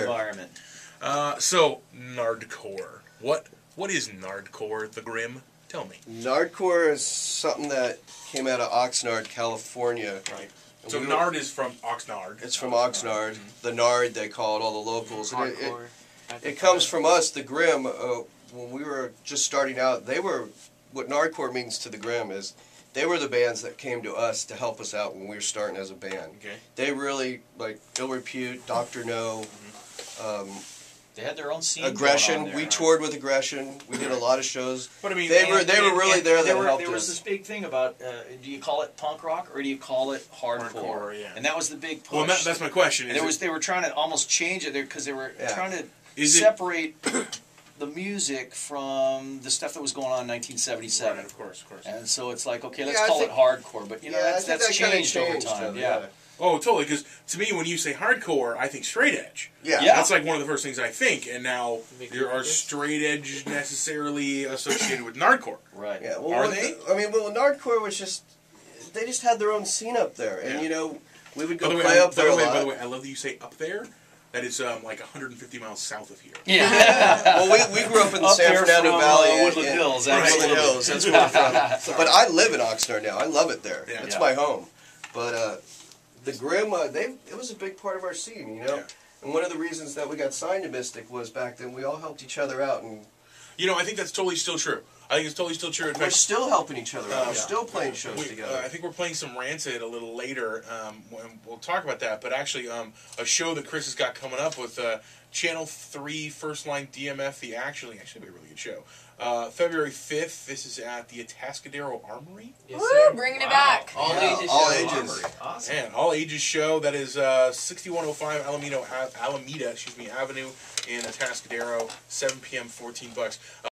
environment. So Nardcore. What is Nardcore? The Grim? Tell me. Nardcore is something that came out of Oxnard, California. Right. So Nard is from Oxnard. It's from Oxnard. Mm-hmm. The Nard, they call it, all the locals. And it comes from us, the Grim. When we were just starting out, what Nardcore means to the Grim is they were the bands that came to us to help us out when we were starting as a band. Okay. They really, like Ill Repute, Dr. No, they had their own scene. Aggression. There, we toured with Aggression. We did a lot of shows. But I mean, they were really there. That helped us. There was this big thing about do you call it punk rock or do you call it hardcore? Yeah. And that was the big push. Well, that's my question. They were trying to almost change it there because they were trying to separate the music from the stuff that was going on in 1977. Right, of course. And so it's like, okay, let's call it hardcore, but you know that's changed over time. Yeah. Oh, totally. Because to me, when you say hardcore, I think straight edge. Yeah. That's like one of the first things I think. And now there are straight edge necessarily associated with Nardcore. Right. Yeah. Well, are they? Nardcore was they just had their own scene up there, and we would go play up there a lot. By the way, I love that you say up there. That is like 150 miles south of here. Yeah. Well, we grew up in the San Fernando Valley. Woodland Hills. Woodland Hills. That's where we're from. But I live in Oxnard now. I love it there. Yeah. It's my home. But the Grim, it was a big part of our scene, you know. Yeah. And one of the reasons that we got signed to Mystic was back then we all helped each other out. And I think that's totally still true. I think it's totally still true. We're still helping each other out. We're still playing shows together. I think we're playing some Rancid a little later. We'll talk about that. But actually, a show that Chris has got coming up with Channel 3 First Line DMF, the actually be a really good show. February 5th, this is at the Atascadero Armory. Yes, sir. Bringing it back. All ages. Awesome. Man, all ages show. That is 6105 Alameda Avenue in Atascadero, 7 p.m., $14.